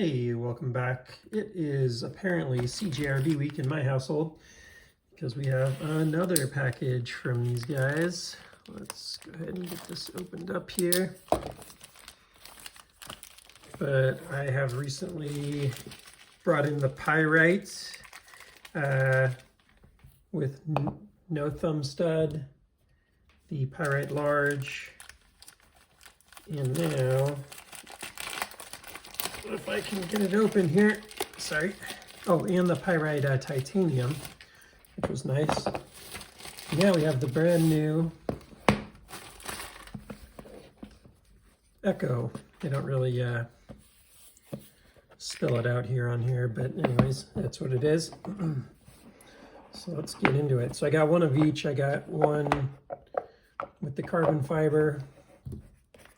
Hey, welcome back. It is apparently CJRB week in my household because we have another package from these guys. Let's go ahead and get this opened up here. But I have recently brought in the Pyrite with no thumb stud, the Pyrite Large, and now if I can get it open here, sorry. Oh, and the Pyrite Titanium, which was nice. Now we have the brand new Ekko. They don't really spill it out here on here, but anyways, that's what it is. So let's get into it. So I got one of each. I got one with the carbon fiber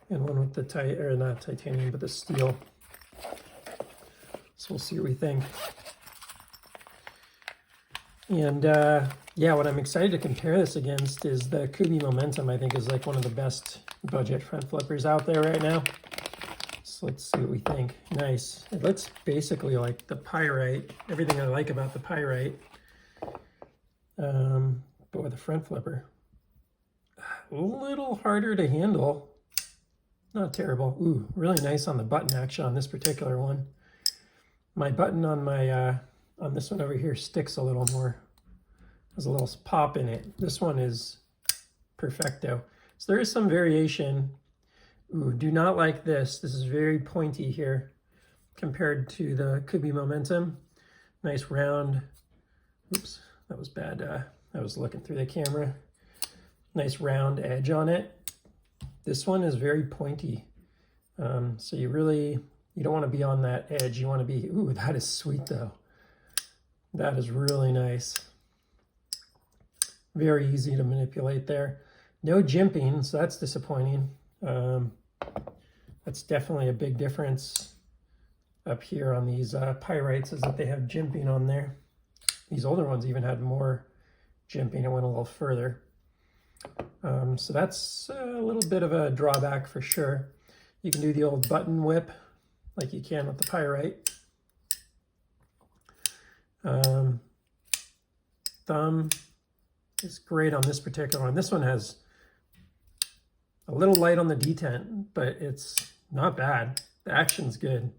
and one with the not titanium, but the steel. So we'll see what we think. And yeah, what I'm excited to compare this against is the Kubi Momentum. I think is like one of the best budget front flippers out there right now. So let's see what we think. Nice. It looks basically like the Pyrite, everything I like about the Pyrite, but with a front flipper. A little harder to handle. Not terrible. Ooh, really nice on the button action on this particular one. My button on my on this one over here sticks a little more. There's a little pop in it. This one is perfecto. So there is some variation. Ooh, do not like this. This is very pointy here compared to the Kubi Momentum. Nice round. Oops, that was bad. I was looking through the camera. Nice round edge on it. This one is very pointy. So you don't want to be on that edge. You want to be, ooh, that is sweet though. That is really nice. Very easy to manipulate there. No jimping, so that's disappointing. That's definitely a big difference up here on these Pyrites, is that they have jimping on there. These older ones even had more jimping. It went a little further. So that's a little bit of a drawback for sure. You can do the old button whip like you can with the Pyrite. Thumb is great on this particular one. This one has a little light on the detent, but it's not bad. The action's good.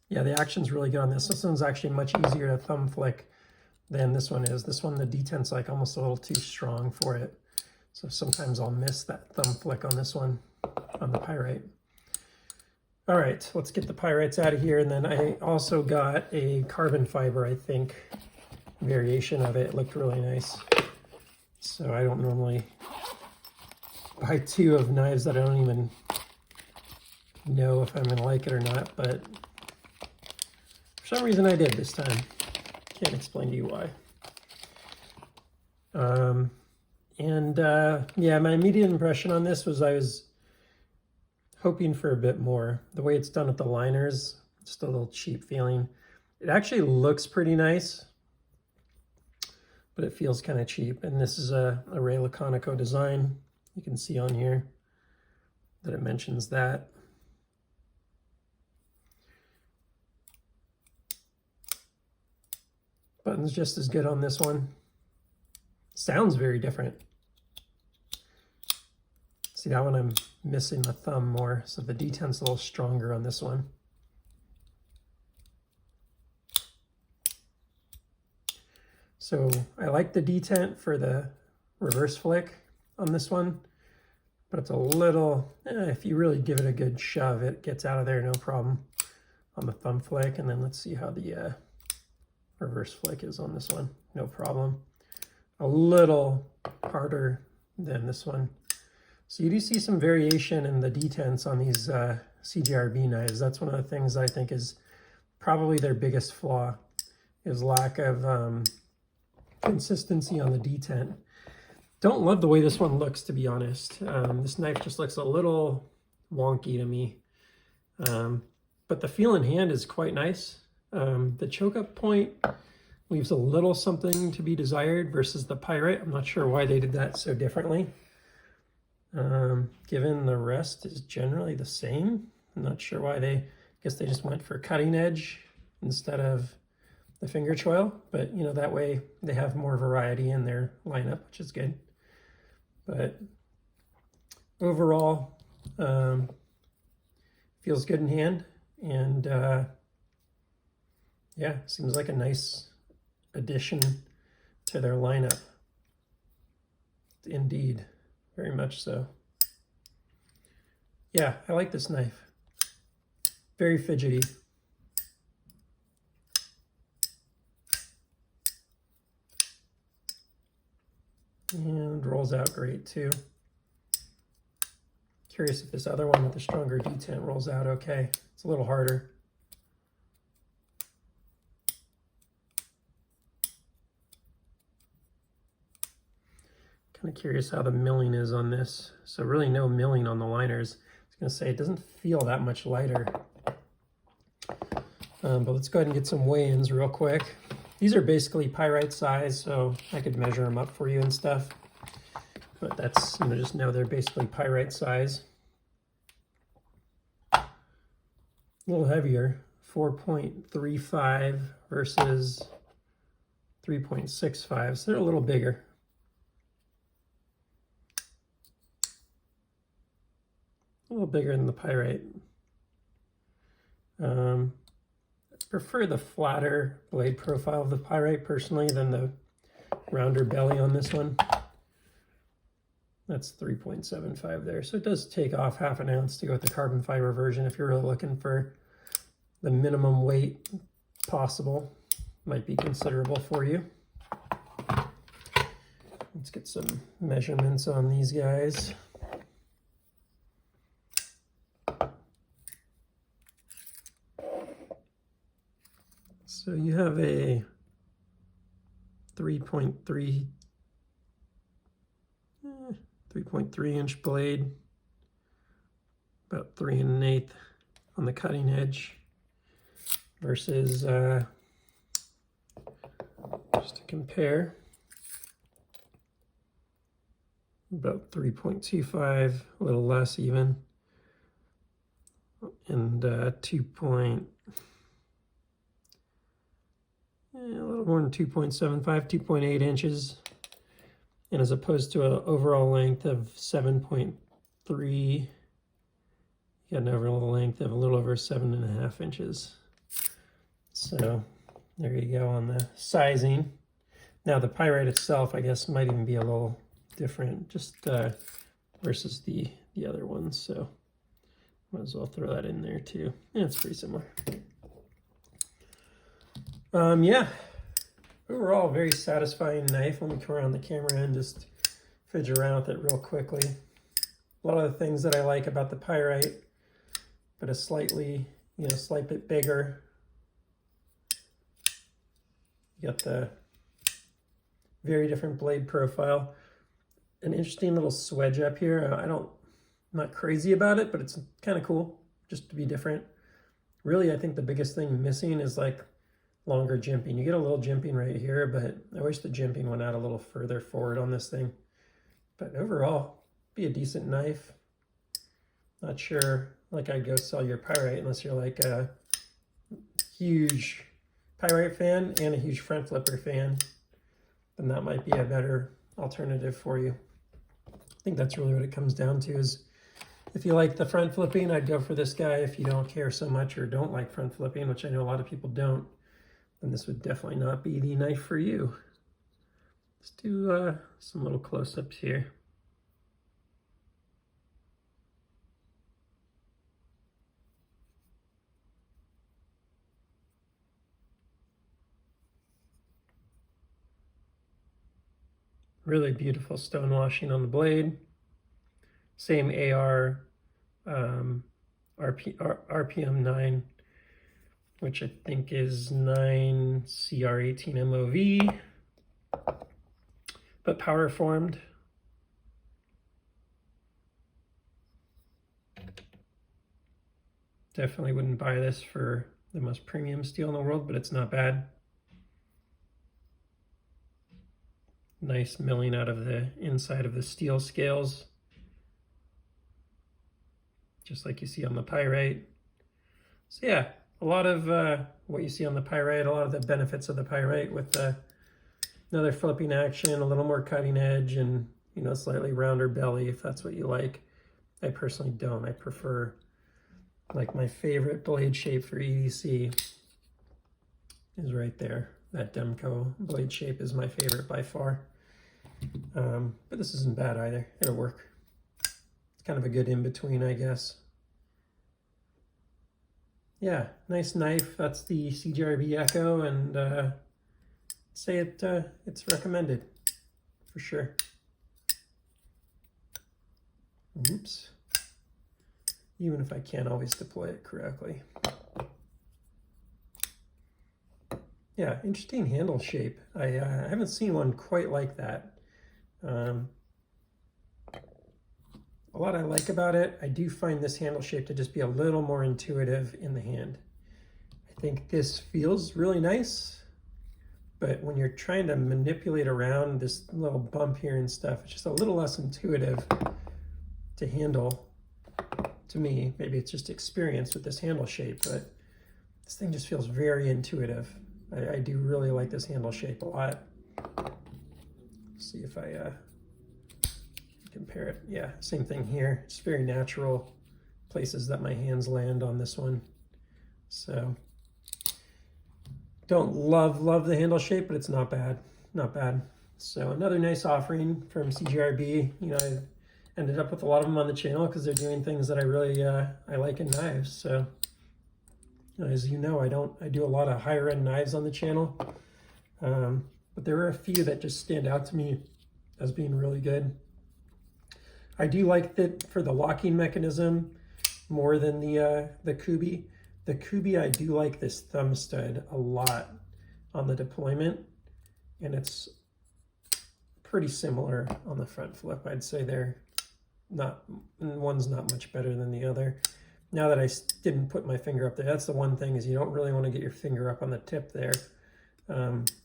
Yeah, the action's really good on this. This one's actually much easier to thumb flick than this one is. This one, the detent's like almost a little too strong for it. So sometimes I'll miss that thumb flick on this one, on the Pyrite. All right, let's get the Pyrites out of here. And then I also got a carbon fiber, I think, variation of it. It looked really nice. So I don't normally buy two of knives that I don't even know if I'm gonna like it or not, but for some reason I did this time. Can't explain to you why. Yeah, my immediate impression on this was I was hoping for a bit more. The way it's done with the liners, just a little cheap feeling. It actually looks pretty nice, but it feels kind of cheap. And this is a Ray Lanoco Design. You can see on here that it mentions that. Button's just as good on this one. Sounds very different. See, that one I'm missing the thumb more, so the detent's a little stronger on this one. So I like the detent for the reverse flick on this one, but it's a little, if you really give it a good shove, it gets out of there no problem on the thumb flick. And then let's see how the reverse flick is on this one. No problem. A little harder than this one. So you do see some variation in the detents on these CJRB knives. That's one of the things I think is probably their biggest flaw, is lack of consistency on the detent. Don't love the way this one looks, to be honest. This knife just looks a little wonky to me. But the feel in hand is quite nice. The choke up point leaves a little something to be desired versus the Pyrite. I'm not sure why they did that so differently. given the rest is generally the same. I'm not sure why I guess they just went for cutting edge instead of the finger choil, but you know, that way they have more variety in their lineup, which is good. But overall, feels good in hand, and yeah, seems like a nice addition to their lineup. Indeed, very much so. Yeah, I like this knife. Very fidgety. And rolls out great too. Curious if this other one with the stronger detent rolls out okay. It's a little harder. Kind of curious how the milling is on this. So really no milling on the liners. I was going to say it doesn't feel that much lighter. But let's go ahead and get some weigh-ins real quick. These are basically pyrite size, so I could measure them up for you and stuff. But that's, you know, just know they're basically pyrite size. A little heavier, 4.35 versus 3.65, so they're a little bigger. A little bigger than the pyrite. I prefer the flatter blade profile of the pyrite personally than the rounder belly on this one. That's 3.75 there. So it does take off half an ounce to go with the carbon fiber version if you're really looking for the minimum weight possible. Might be considerable for you. Let's get some measurements on these guys. So you have a 3.3 inch blade, about 3 1/8 on the cutting edge, versus just to compare, about 3.25, a little less even, and a little more than 2.75, 2.8 inches, and as opposed to an overall length of 7.3, you got an overall length of a little over 7.5 inches. So there you go on the sizing. Now the pyrite itself, I guess, might even be a little different, just versus the other ones. So might as well throw that in there too. Yeah, it's pretty similar. Yeah, overall very satisfying knife. Let me come around the camera and just fidget around with it real quickly. A lot of the things that I like about the pyrite, but a slightly, slight bit bigger. You got the very different blade profile. An interesting little swedge up here. I'm not crazy about it, but it's kind of cool just to be different. Really, I think the biggest thing missing is like longer jimping. You get a little jimping right here, but I wish the jimping went out a little further forward on this thing. But overall, be a decent knife. Not sure, like I'd go sell your pyrite unless you're like a huge pyrite fan and a huge front flipper fan. Then that might be a better alternative for you. I think that's really what it comes down to is if you like the front flipping, I'd go for this guy. If you don't care so much or don't like front flipping, which I know a lot of people don't, then this would definitely not be the knife for you. Let's do some little close-ups here. Really beautiful stone washing on the blade. Same AR RPM 9, which I think is 9 CR18 MOV, but power formed. Definitely wouldn't buy this for the most premium steel in the world, but it's not bad. Nice milling out of the inside of the steel scales. just like you see on the Pyrite. So yeah, a lot of what you see on the Pyrite, a lot of the benefits of the Pyrite with another flipping action, a little more cutting edge, and you know, slightly rounder belly if that's what you like. I personally don't. I prefer, like, my favorite blade shape for EDC is right there. That Demco blade shape is my favorite by far. But this isn't bad either. It'll work. It's kind of a good in-between, I guess. Yeah, nice knife. That's the CJRB Ekko, and say it's recommended for sure. Oops. Even if I can't always deploy it correctly. Yeah, interesting handle shape. I haven't seen one quite like that. A lot I like about it. I do find this handle shape to just be a little more intuitive in the hand. I think this feels really nice, but when you're trying to manipulate around this little bump here and stuff, it's just a little less intuitive to handle. To me, maybe it's just experience with this handle shape, but this thing just feels very intuitive. I do really like this handle shape a lot. Let's see if I compare it. Yeah, same thing here. It's very natural places that my hands land on this one. So don't love the handle shape, but it's not bad. Not bad. So another nice offering from CJRB. You know, I ended up with a lot of them on the channel because they're doing things that I really I like in knives. So as you know, I do a lot of higher end knives on the channel, but there are a few that just stand out to me as being really good. I do like that for the locking mechanism more than the Kubi. The Kubi, I do like this thumb stud a lot on the deployment, and it's pretty similar on the front flip. I'd say one's not much better than the other. Now that I didn't put my finger up there, that's the one thing, is you don't really want to get your finger up on the tip there.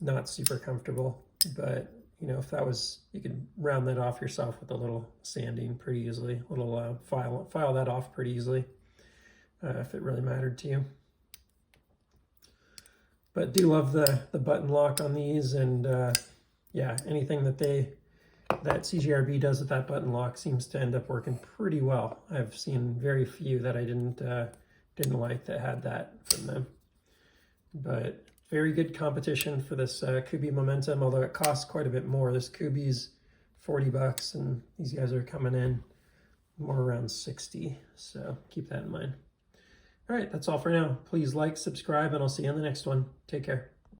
Not super comfortable, but you know, if that was, you could round that off yourself with a little sanding pretty easily, a little file that off pretty easily, if it really mattered to you. But do love the button lock on these, and yeah, anything that CJRB does with that button lock seems to end up working pretty well. I've seen very few that I didn't like that had that from them. But very good competition for this Kubi Momentum, although it costs quite a bit more. This Kubi's $40, and these guys are coming in more around 60. So keep that in mind. All right, that's all for now. Please like, subscribe, and I'll see you on the next one. Take care.